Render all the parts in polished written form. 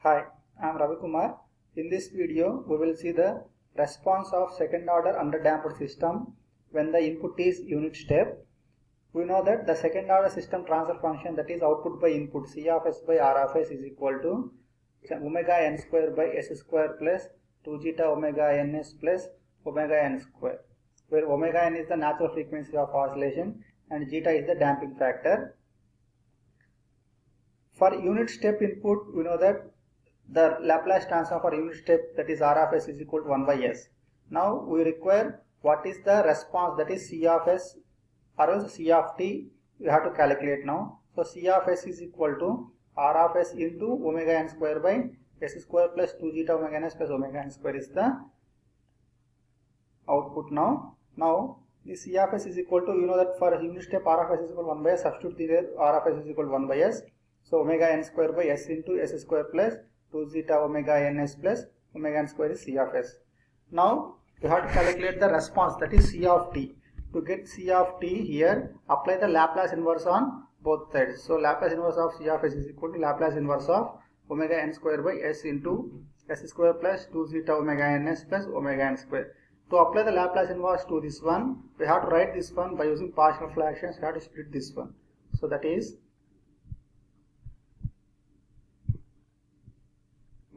Hi, I am Ravi Kumar. In this video, we will see the response of second order underdamped system when the input is unit step. We know that the second order system transfer function, that is output by input, C of s by R of s is equal to omega n square by s square plus 2 zeta omega ns plus omega n square, where omega n is the natural frequency of oscillation and zeta is the damping factor. For unit step input, we know that the Laplace transform for unit step, that is R of s is equal to 1 by s. Now we require what is the response, that is C of s or else C of t, we have to calculate now. So C of s is equal to R of s into omega n square by s square plus 2 zeta omega n s plus omega n square is the output now. Now the C of s is equal to, you know that for unit step R of s is equal to 1 by s, substitute there R of s is equal to 1 by s. So omega n square by s into s square plus 2 zeta omega ns plus omega n square is C of s. Now we have to calculate the response, that is C of t. To get C of t here, apply the Laplace inverse on both sides. So Laplace inverse of C of s is equal to Laplace inverse of omega n square by s into s square plus 2 zeta omega ns plus omega n square. To apply the Laplace inverse to this one, we have to write this one by using partial fractions. We have to split this one. So that is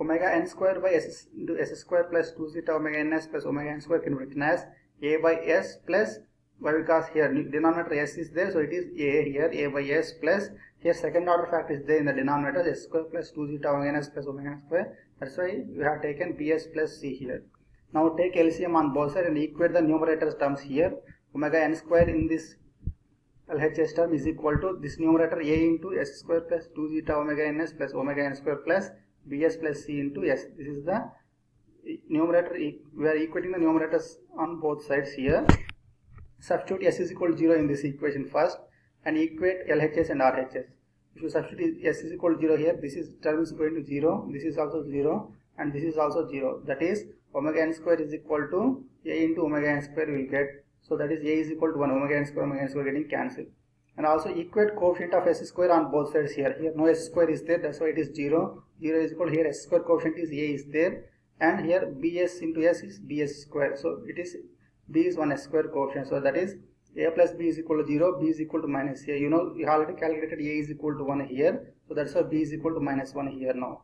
omega n square by s into s square plus 2 zeta omega ns plus omega n square can be written as a by s plus, why, because here denominator s is there, so it is a here, a by s plus, here second order factor is there in the denominator, s square plus 2 zeta omega ns plus omega n square. That's why we have taken bs plus c here. Now take LCM on both sides and equate the numerator terms here. Omega n square in this LHS term is equal to this numerator a into s square plus 2 zeta omega ns plus omega n square plus bs plus c into s. This is the numerator. We are equating the numerators on both sides here. Substitute s is equal to 0 in this equation first and equate LHS and RHS. If you substitute s is equal to 0 here, this is term is going to 0, this is also 0 and this is also 0. That is omega n square is equal to a into omega n square we will get. So that is a is equal to 1, omega n square getting cancelled. And also equate coefficient of s square on both sides here. Here no s square is there, that's why it is 0. 0 is equal to, here s square coefficient is a is there, and here bs into s is bs square. So it is b is 1 s square coefficient. So that is a plus b is equal to 0, b is equal to minus a. You know, you already calculated a is equal to 1 here. So that's why b is equal to minus 1 here now.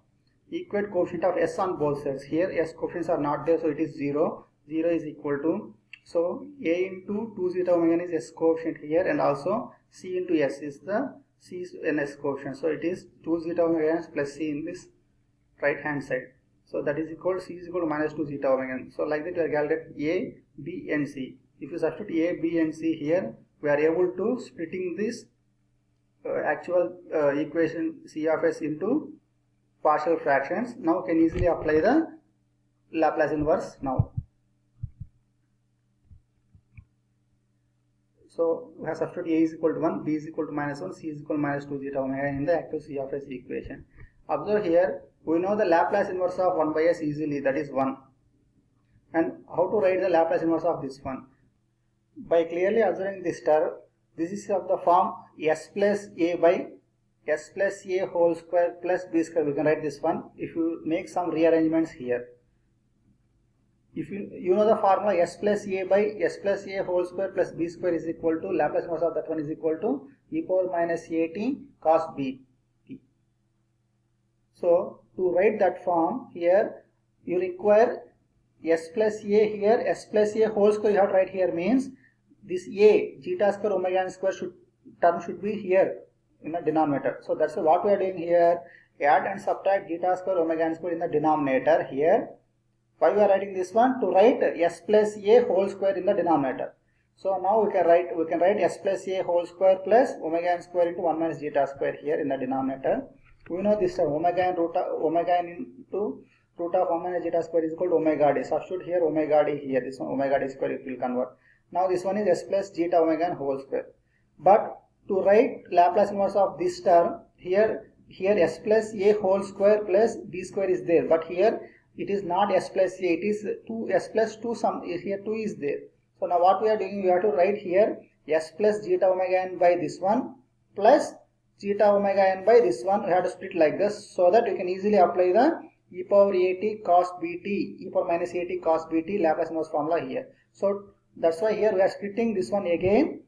Equate coefficient of s on both sides. Here s coefficients are not there, so it is 0. 0 is equal to, so a into 2 zeta omega is s coefficient here, and also c into s is the c is an s coefficient. So it is 2 zeta omega n plus c in this right hand side. So that is equal to c is equal to minus 2 zeta omega n. So like that we are calculated a, b and c. If you substitute a, b and c here, we are able to splitting this actual equation c of s into partial fractions. Now can easily apply the Laplace inverse now. So we have substituted a is equal to 1, b is equal to minus 1, c is equal to minus 2 zeta omega in the active C of s equation. Observe here, we know the Laplace inverse of 1 by s easily, that is 1. And how to write the Laplace inverse of this one? By clearly observing this term, this is of the form s plus a by s plus a whole square plus b square. We can write this one if you make some rearrangements here. If you know the formula, s plus a by s plus a whole square plus b square is equal to Laplace inverse of that one is equal to e power minus at cos b t. So to write that form here, you require s plus a here, s plus a whole square you have to write here, means this a zeta square omega n square term should be here in the denominator. So that's what we are doing here. Add and subtract zeta square omega n square in the denominator here. Why we are writing this one? To write s plus a whole square in the denominator. So now we can write s plus a whole square plus omega n square into 1 minus zeta square here in the denominator. We know this term omega n into root of 1 minus zeta square is equal to omega d. Substitute here omega d here. This one omega d square it will convert. Now this one is s plus zeta omega n whole square. But to write Laplace inverse of this term here s plus a whole square plus b square is there, but here it is not s plus a, it is 2 s plus 2, some here 2 is there. So now what we are doing, we have to write here s plus zeta omega n by this one plus zeta omega n by this one. We have to split like this so that you can easily apply the e power at cos bt, e power minus at cos bt Laplace inverse formula here. So that's why here we are splitting this one again.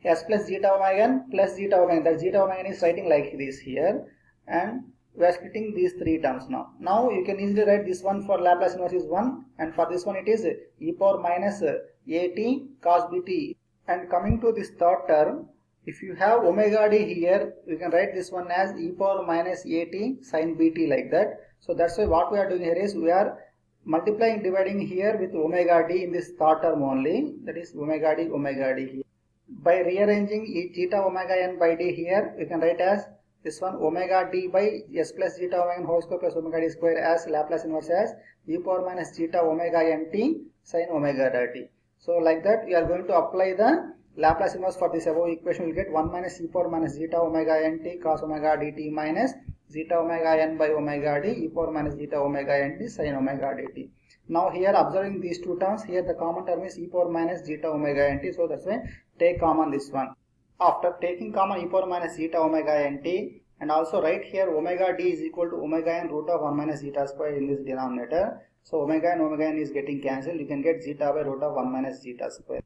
S plus zeta omega n plus zeta omega n. That zeta omega n is writing like this here, and we are splitting these three terms now. Now you can easily write this one for Laplace inverse is 1, and for this one it is e power minus at cos bt. And coming to this third term, if you have omega d here, you can write this one as e power minus at sin bt like that. So that's why what we are doing here is we are multiplying, dividing here with omega d in this third term only, that is omega d here. By rearranging zeta omega n by d here, we can write as this one omega d by s plus zeta omega n whole square plus omega d square as Laplace inverse as e power minus zeta omega n t sin omega d. So like that we are going to apply the Laplace inverse for this above equation. We will get 1 minus e power minus zeta omega n t cos omega dt minus zeta omega n by omega d e power minus zeta omega n t sin omega dt. Now here observing these two terms, here the common term is e power minus zeta omega n t, so that's why take common this one. After taking common e power minus zeta omega n t, and also write here omega d is equal to omega n root of 1 minus zeta square in this denominator. So omega n is getting cancelled. You can get zeta by root of 1 minus zeta square.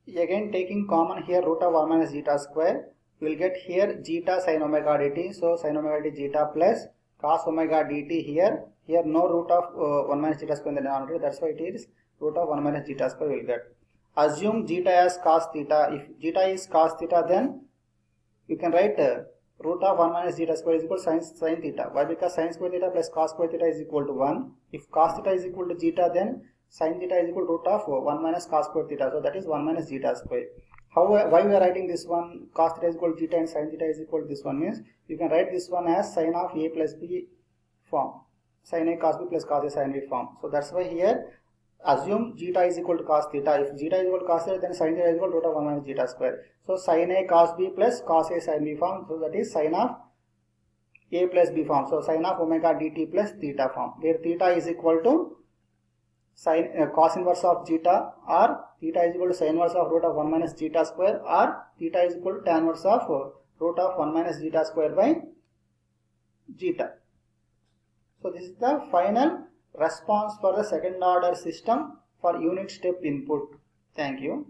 Again taking common here root of 1 minus zeta square, we will get here zeta sin omega dt. So sin omega dt zeta plus cos omega dt here. Here no root of 1 minus zeta square in the denominator. That's why it is root of 1 minus zeta square we will get. Assume zeta as cos theta. If zeta is cos theta, then you can write root of 1 minus zeta square is equal to sin theta. Why? Because sin square theta plus cos square theta is equal to 1. If cos theta is equal to zeta, then sin theta is equal to root of 1 minus cos square theta. So that is 1 minus zeta square. Why we are writing this one cos theta is equal to zeta and sin theta is equal to this one means you can write this one as sin of a plus b form. Sin a cos b plus cos a sin b form. So that's why here assume zeta is equal to cos theta. If zeta is equal to cos theta, then sin theta is equal to root of 1 minus zeta square. So sin a cos b plus cos a sin b form. So that is sin of a plus b form. So sin of omega dt plus theta form, where theta is equal to sin cos inverse of zeta, or theta is equal to sin inverse of root of 1 minus zeta square, or theta is equal to tan inverse of root of 1 minus zeta square by zeta. So this is the final response for the second order system for unit step input. Thank you.